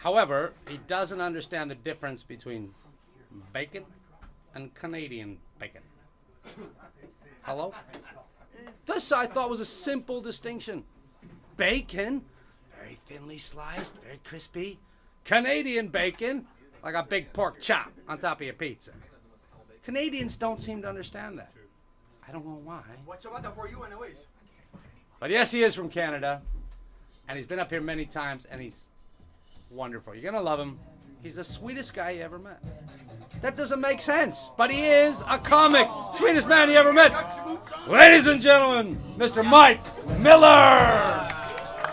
However, he doesn't understand the difference between bacon and Canadian bacon. Hello? This I thought was a simple distinction. Bacon, very thinly sliced, very crispy. Canadian bacon, like a big pork chop on top of your pizza. Canadians don't seem to understand that. I don't know why. What's about for you anyways? But yes, he is from Canada. And he's been up here many times, and he's wonderful. You're going to love him. He's the sweetest guy you ever met. That doesn't make sense, but he is a comic. Sweetest man you ever met. Ladies and gentlemen, Mr. Mike Miller.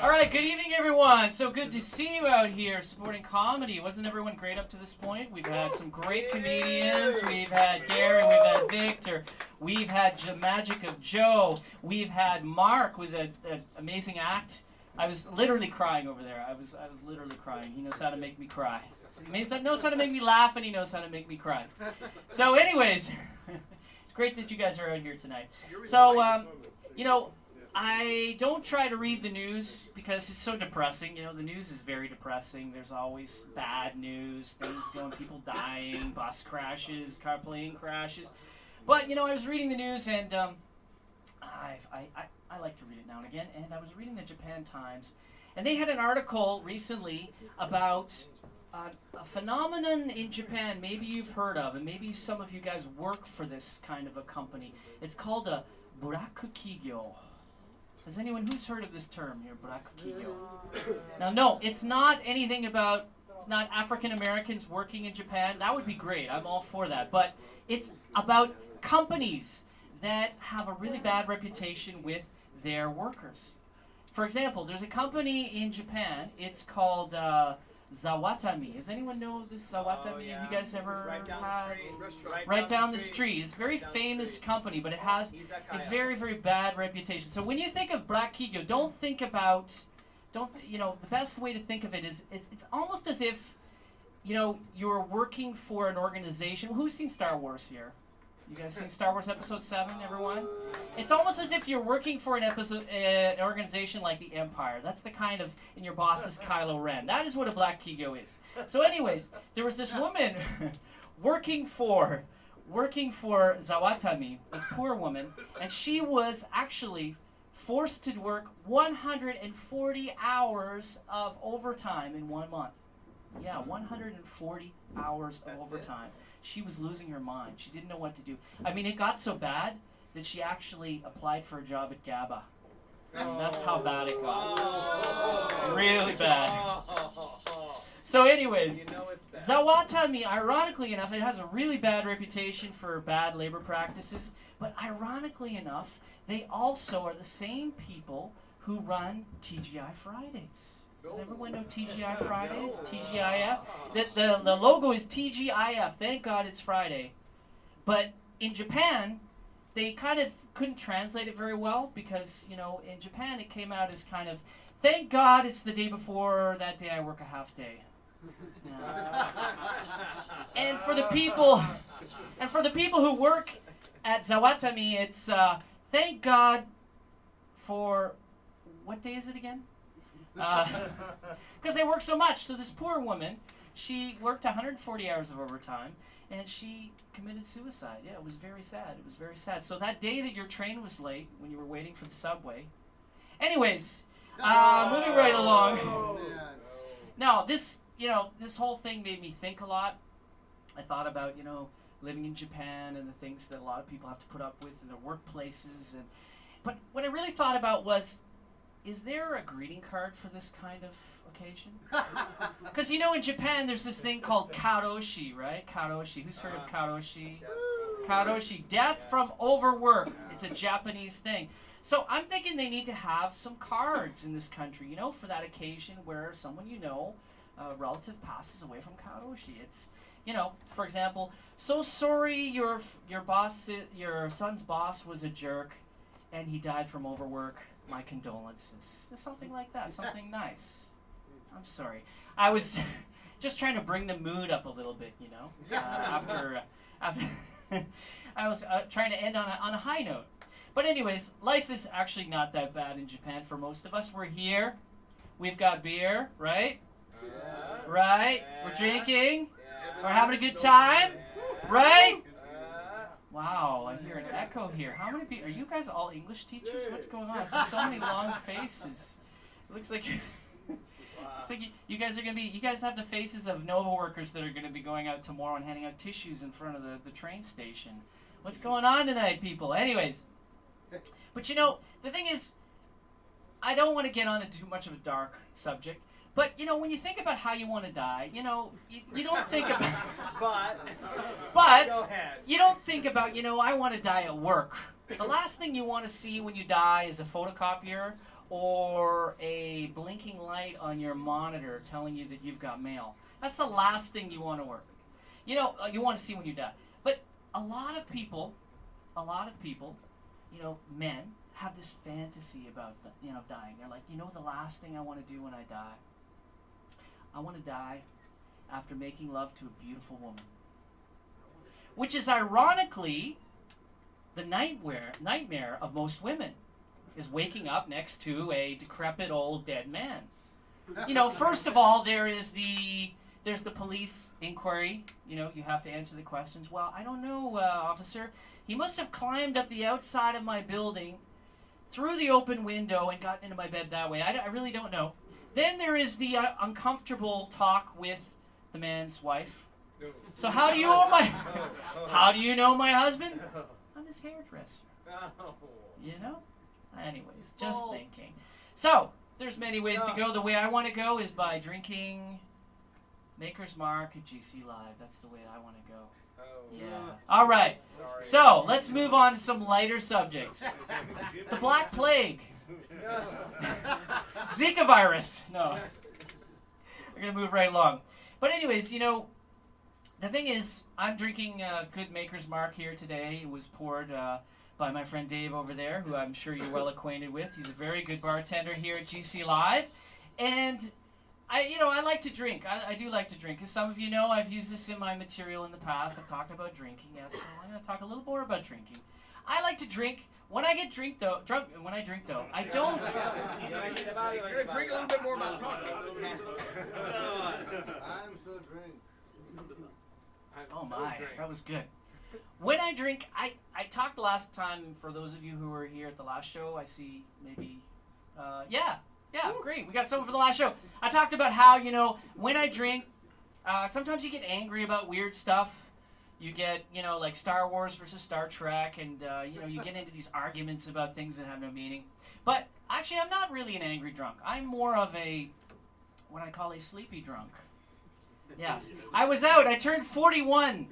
All right, good evening, everyone. So good to see you out here supporting comedy. Wasn't everyone great up to this point? We've had some great comedians. We've had Gary, we've had Victor, we've had Magic of Joe, we've had Mark with an amazing act. I was literally crying over there. I was literally crying. He knows how to make me cry. He knows how to make me laugh, and he knows how to make me cry. So anyways, it's great that you guys are out here tonight. So, I don't try to read the news because it's so depressing. You know, the news is very depressing. There's always bad news, things going, people dying, bus crashes, plane crashes. But, I was reading the news, and I like to read it now and again, and I was reading the Japan Times, and they had an article recently about a phenomenon in Japan maybe you've heard of, and maybe some of you guys work for this kind of a company. It's called a burakukigyo. Has anyone who's heard of this term here, burakukigyo? Now, no, it's not anything about, it's not African Americans working in Japan. That would be great. I'm all for that. But it's about companies that have a really bad reputation with their workers. For example, there's a company in Japan. It's called Zawatami. Does anyone know this Zawatami? Have you guys ever had? Right down the street. It's a very famous company, but it has a very, very bad reputation. So when you think of Black Kigyo, don't think about, the best way to think of it is it's almost as if, you're working for an organization. Who's seen Star Wars here? You guys seen Star Wars Episode 7, everyone? It's almost as if you're working for an organization like the Empire. That's the kind of, and your boss is Kylo Ren. That is what a Black Kigyo is. So anyways, there was this woman working for Zawatami, this poor woman, and she was actually forced to work 140 hours of overtime in 1 month. Yeah, 140 hours of overtime. She was losing her mind. She didn't know what to do. I mean, it got so bad that she actually applied for a job at GABA. I mean, that's how bad it got. Really bad. So anyways, Zawatami, ironically enough, it has a really bad reputation for bad labor practices, but ironically enough, they also are the same people who run TGI Fridays. Does everyone know TGI Fridays? TGIF? The logo is TGIF. Thank God it's Friday. But in Japan, they kind of couldn't translate it very well because, in Japan it came out as kind of, thank God it's the day before that day I work a half day. Yeah. And for the people who work at Zawatami, it's thank God for, what day is it again? Because they work so much. So this poor woman, she worked 140 hours of overtime, and she committed suicide. Yeah, it was very sad. It was very sad. So that day that your train was late, when you were waiting for the subway. Anyways, moving right along. Now, this whole thing made me think a lot. I thought about, living in Japan and the things that a lot of people have to put up with in their workplaces. But what I really thought about was, is there a greeting card for this kind of occasion? Because in Japan there's this thing called karoshi, right? Karoshi. Who's heard of karoshi? Karoshi. Death from overwork. It's a Japanese thing. So I'm thinking they need to have some cards in this country, for that occasion where someone a relative passes away from karoshi. It's, for example, so sorry your son's boss was a jerk and he died from overwork. My condolences. Something like that. Something nice. I'm sorry. I was just trying to bring the mood up a little bit, after I was trying to end on a high note. But anyways, life is actually not that bad in Japan for most of us. We're here. We've got beer, right? Right? We're drinking. We're having a good time. Right? Wow, I hear an echo here. How many people? Are you guys all English teachers? What's going on? I see so many long faces. It looks like looks like you guys are gonna be. You guys have the faces of Nova workers that are gonna be going out tomorrow and handing out tissues in front of the train station. What's going on tonight, people? Anyways, but you know the thing is, I don't want to get on to too much of a dark subject. But, you know, when you think about how you want to die, you know, you don't think about... But you don't think about, you know, I want to die at work. The last thing you want to see when you die is a photocopier or a blinking light on your monitor telling you that you've got mail. That's the last thing you want to work. You know, you want to see when you die. But a lot of people, you know, men, have this fantasy about, you know, dying. They're like, you know, the last thing I want to do when I die? I want to die after making love to a beautiful woman. Which is ironically the nightmare of most women, is waking up next to a decrepit old dead man. You know, first of all, there's the police inquiry. You know, you have to answer the questions. Well, I don't know, officer. He must have climbed up the outside of my building, through the open window, and gotten into my bed that way. I really don't know. Then there is the uncomfortable talk with the man's wife. So how do you know my husband? I'm his hairdresser. You know? Anyways, just thinking. So, there's many ways to go. The way I want to go is by drinking Maker's Mark at GC Live. That's the way I want to go. Yeah. All right. So, let's move on to some lighter subjects. The Black Plague. Zika virus. No. We're going to move right along. But anyways, you know, the thing is, I'm drinking good Maker's Mark here today. It was poured by my friend Dave over there, who I'm sure you're well acquainted with. He's a very good bartender here at GC Live. And I like to drink. I do like to drink. As some of you know, I've used this in my material in the past. I've talked about drinking, yes. So I'm going to talk a little more about drinking. I like to drink. When I drink though, I don't. Drink a little bit more about talking. I'm so drink. Oh my, that was good. When I drink, I talked last time, for those of you who were here at the last show, I see maybe, yeah, great. We got someone for the last show. I talked about how, you know, when I drink, sometimes you get angry about weird stuff. You get, you know, like Star Wars versus Star Trek, and, you know, you get into these arguments about things that have no meaning. But actually, I'm not really an angry drunk. I'm more of what I call a sleepy drunk. Yes. I was out. I turned 41.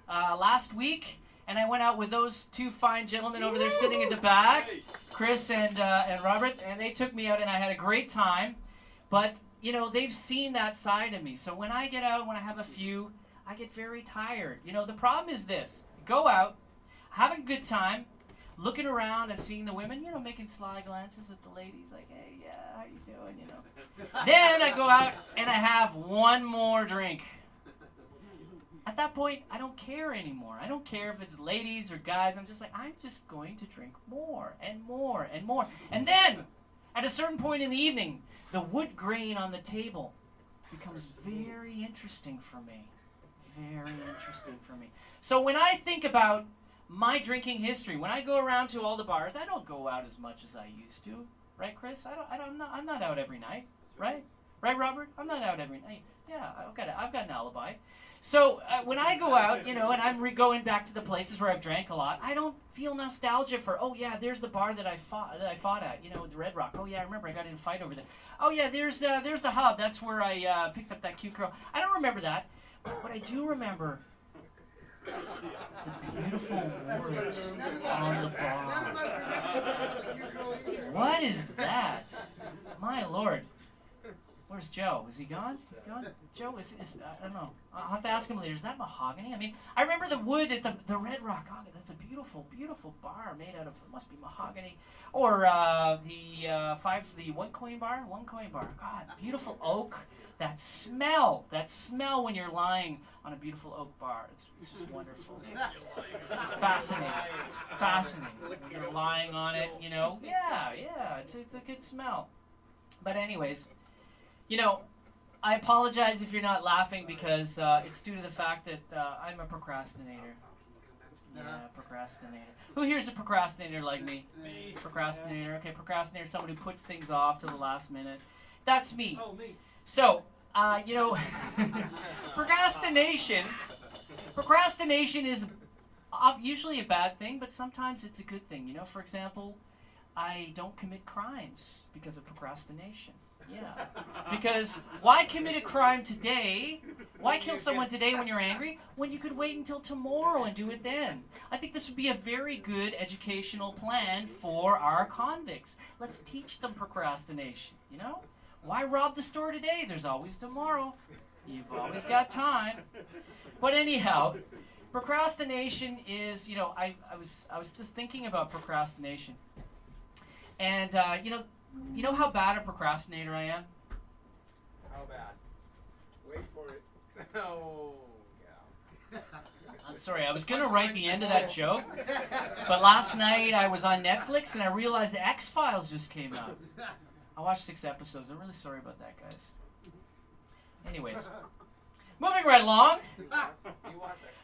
Last week, and I went out with those two fine gentlemen over there sitting at the back, Chris and Robert, and they took me out, and I had a great time. But, you know, they've seen that side of me. So when I get out, when I have a few, I get very tired. You know, the problem is this. Go out, having a good time, looking around and seeing the women, you know, making sly glances at the ladies, like, hey, yeah, how you doing, you know. Then I go out and I have one more drink. At that point, I don't care anymore. I don't care if it's ladies or guys. I'm just like, I'm just going to drink more and more and more. And then, at a certain point in the evening, the wood grain on the table becomes very interesting for me. Very interesting for me. So when I think about my drinking history, when I go around to all the bars, I don't go out as much as I used to, right, Chris? I'm not out every night, right? Right, Robert? I'm not out every night. Yeah, I've got an alibi. So when I go out, you know, and I'm going back to the places where I've drank a lot, I don't feel nostalgia for, oh yeah, there's the bar that I fought at, you know, the Red Rock. Oh yeah, I remember I got in a fight over there. Oh yeah, there's the Hub. That's where I picked up that cute girl. I don't remember that. But what I do remember is the beautiful wood on the bar. What is that? My Lord. Where's Joe? Is he gone? He's gone? Joe, I don't know. I'll have to ask him later. Is that mahogany? I mean, I remember the wood at the Red Rock. Oh, that's a beautiful, beautiful bar made out of, it must be mahogany. Or the One Coin Bar. God, beautiful oak. That smell when you're lying on a beautiful oak bar. It's just wonderful. It's fascinating. When you're lying on it, you know. Yeah, it's a good smell. But anyways, You know, I apologize if you're not laughing because it's due to the fact that I'm a procrastinator. Yeah, procrastinator. Who here's a procrastinator like me? Me. Procrastinator. Okay, procrastinator, someone who puts things off to the last minute. That's me. Oh, me. So, you know, procrastination is usually a bad thing, but sometimes it's a good thing. You know, for example, I don't commit crimes because of procrastination. Yeah. Because why commit a crime today? Why kill someone today when you're angry when you could wait until tomorrow and do it then? I think this would be a very good educational plan for our convicts. Let's teach them procrastination, you know? Why rob the store today? There's always tomorrow. You've always got time. But anyhow, procrastination is, you know, I was just thinking about procrastination. And, you know how bad a procrastinator I am? How bad? Wait for it. Oh, yeah. I'm sorry, I was going to write the end of that joke, but last night I was on Netflix and I realized the X-Files just came out. I watched 6 episodes. I'm really sorry about that, guys. Anyways, moving right along.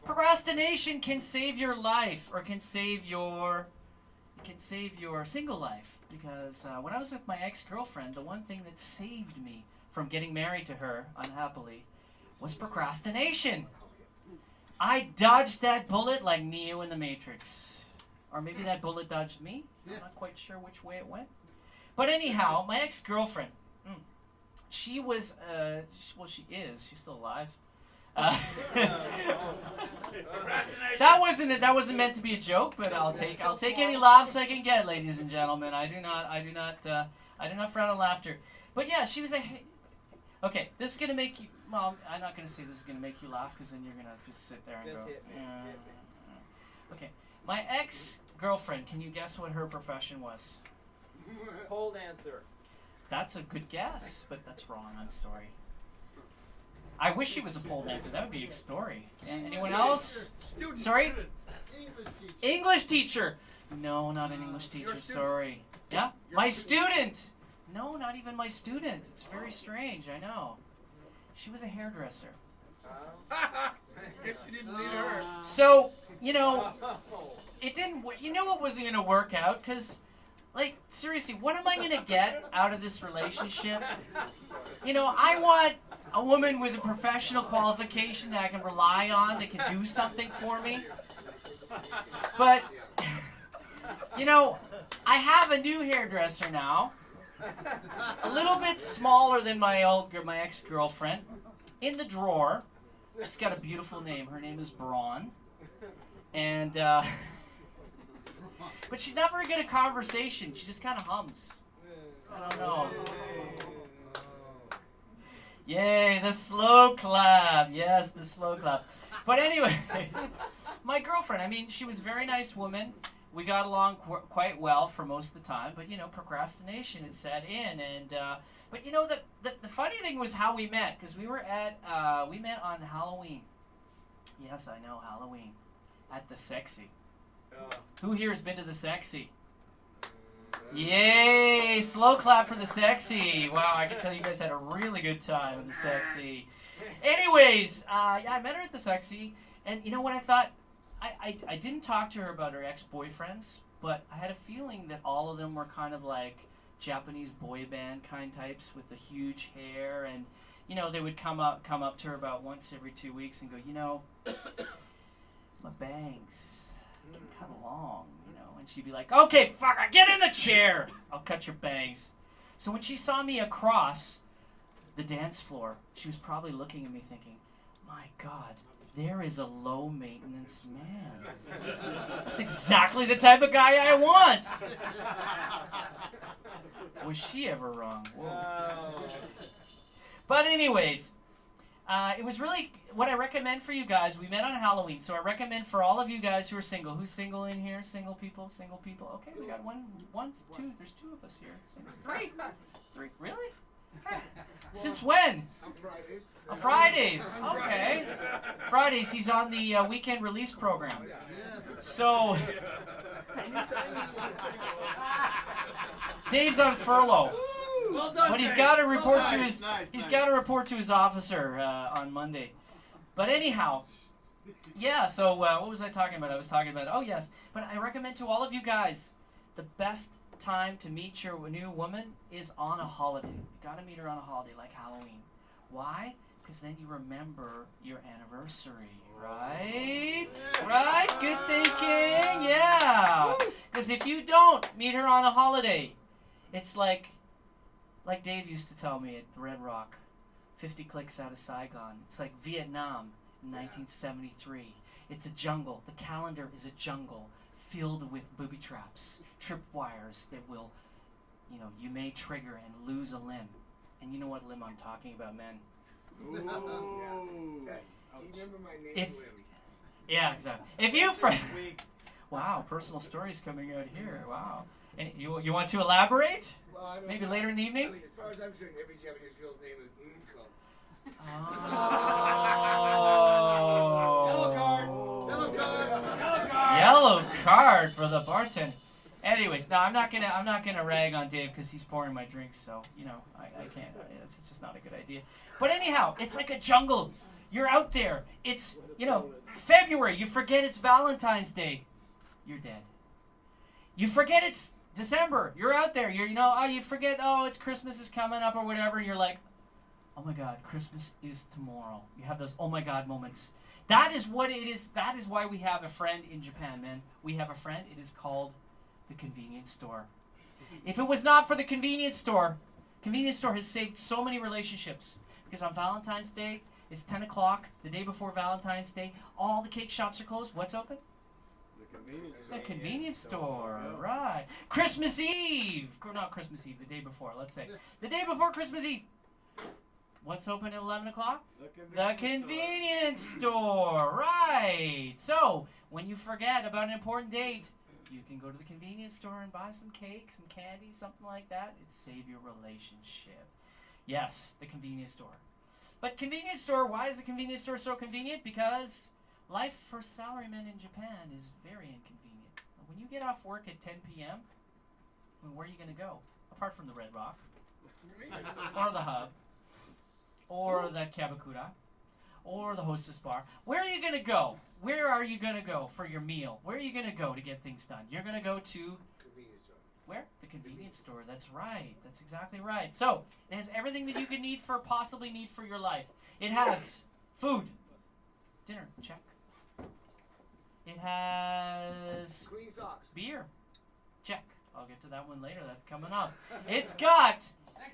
Procrastination can save your life, or can save your single life. Because when I was with my ex-girlfriend, the one thing that saved me from getting married to her unhappily was procrastination. I dodged that bullet like Neo in the Matrix. Or maybe that bullet dodged me. I'm not quite sure which way it went. But anyhow, my ex-girlfriend, she was, she is. She's still alive. That wasn't meant to be a joke, but I'll take any laughs I can get, ladies and gentlemen. I do not frown on laughter. But yeah, she was okay. This is gonna make you. Well, I'm not gonna say this is gonna make you laugh because then you're gonna just sit there and go. Okay, my ex-girlfriend. Can you guess what her profession was? Pole dancer. That's a good guess, but that's wrong. I'm sorry. I wish she was a pole dancer. That would be a story. Anyone else? Student. Sorry? English teacher. English teacher. No, not an English teacher. Sorry. Yeah? My student. No, not even my student. It's very strange. I know. She was a hairdresser. Guess you didn't need her. So, you know, it didn't. You know it wasn't going to work out because, like, seriously, what am I going to get out of this relationship? You know, I want a woman with a professional qualification that I can rely on, that can do something for me. But, you know, I have a new hairdresser now. A little bit smaller than my ex-girlfriend. In the drawer. She's got a beautiful name. Her name is Braun. And, but she's not very good at conversation. She just kind of hums. I don't know. Yay, the slow clap. Yes, the slow clap. But anyways, my girlfriend, I mean, she was a very nice woman. We got along quite well for most of the time. But, you know, procrastination had set in. And but, you know, the funny thing was how we met. Because we met on Halloween. Yes, I know, Halloween. At the Sexy. Who here has been to the Sexy? Yay! Slow clap for the Sexy. Wow, I can tell you guys had a really good time at the Sexy. Anyways, yeah, I met her at the Sexy, and you know what I thought? I didn't talk to her about her ex-boyfriends, but I had a feeling that all of them were kind of like Japanese boy band kind types with the huge hair, and you know they would come up to her about once every 2 weeks and go, you know, my bangs can cut long, you know, and she'd be like, okay, fucker, get in the chair, I'll cut your bangs. So when she saw me across the dance floor, she was probably looking at me thinking, my God, there is a low-maintenance man. That's exactly the type of guy I want. Was she ever wrong? Whoa. But anyways, it was really what I recommend for you guys. We met on Halloween, so I recommend for all of you guys who are single. Who's single in here? Single people? Single people? Okay, we got one, two. There's 2 of us here. Single. 3. Really? Since when? On Fridays. Fridays. Okay. Fridays. He's on the weekend release program. So Dave's on furlough. Well done, But he's Dave. got to report Well to done. his Nice, he's nice. got to report to his officer on Monday. But anyhow, yeah. So what was I talking about? I was talking about but I recommend to all of you guys the best time to meet your new woman is on a holiday. You got to meet her on a holiday like Halloween. Why? Because then you remember your anniversary, right? Right? Good thinking. Yeah. Because if you don't meet her on a holiday, it's like Dave used to tell me at the Red Rock, 50 clicks out of Saigon. It's like Vietnam in 1973. It's a jungle. The calendar is a jungle filled with booby traps, tripwires that will, you may trigger and lose a limb. And you know what limb I'm talking about, man. Ooh. Do you remember my name? If- Lim? Yeah, exactly. If you wow, personal stories coming out here. Wow. And you want to elaborate? Well, I don't Maybe know. later in the I evening? mean, as far as I'm concerned, every Japanese girl's name is Unko. Yellow card. Yellow card. Yellow card. Yellow card for the bartender. Anyways, no, I'm not gonna rag on Dave because he's pouring my drinks, so I can't. It's just not a good idea. But anyhow, it's like a jungle. You're out there. It's February. You forget it's Valentine's Day. You're dead. You forget it's December. You're out there. You forget. Oh, it's Christmas is coming up or whatever. You're like, oh my God, Christmas is tomorrow. You have those oh my God moments. That is what it is. That is why we have a friend in Japan, man. We have a friend. It is called the convenience store. If it was not for the convenience store has saved so many relationships. Because on Valentine's Day, it's 10 o'clock, the day before Valentine's Day, all the cake shops are closed. What's open? The convenience The store. convenience store, right. Christmas Eve! Not Christmas Eve, the day before, let's say. The day before Christmas Eve. What's open at 11 o'clock? The convenience store, right. So, when you forget about an important date, you can go to the convenience store and buy some cake, some candy, something like that. It save your relationship. Yes, the convenience store. But convenience store, why is the convenience store so convenient? Because life for salarymen in Japan is very inconvenient. When you get off work at 10 p.m., where are you going to go? Apart from the Red Rock, or the Hub, or the Kabakura, or the Hostess Bar. Where are you going to go? Where are you going to go for your meal? Where are you going to go to get things done? You're going to go to Convenience store. where? The convenience store. That's right. That's exactly right. So, it has everything that you can possibly need for your life. It has food. Dinner. Check. It has Clean socks. beer. Check. I'll get to that one later. That's coming up. It's got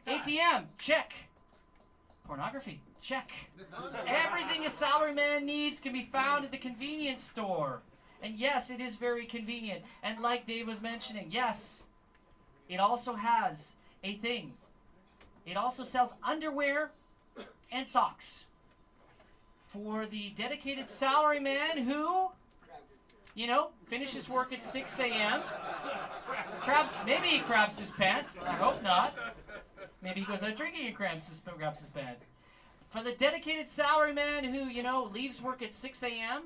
ATM. Check. Pornography. Check. Everything a salaryman needs can be found at the convenience store. And yes, it is very convenient. And like Dave was mentioning, yes, it also has a thing. It also sells underwear and socks for the dedicated salaryman who, finishes work at 6 a.m. Maybe he grabs his pants. I hope not. Maybe he goes out drinking and grabs his pants. For the dedicated salaryman who, leaves work at 6 a.m.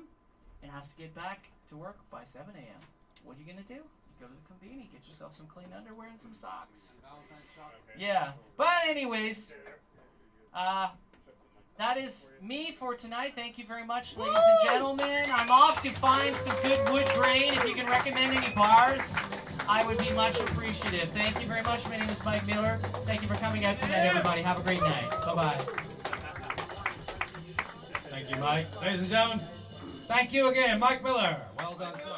and has to get back to work by 7 a.m. What are you going to do? You go to the convenience, get yourself some clean underwear and some socks. Yeah. But anyways, that is me for tonight. Thank you very much, ladies and gentlemen. I'm off to find some good wood grain. If you can recommend any bars, I would be much appreciative. Thank you very much. My name is Mike Miller. Thank you for coming out tonight, everybody. Have a great night. Bye-bye. Thank you, Mike. Ladies and gentlemen, thank you again, Mike Miller. Well done, sir.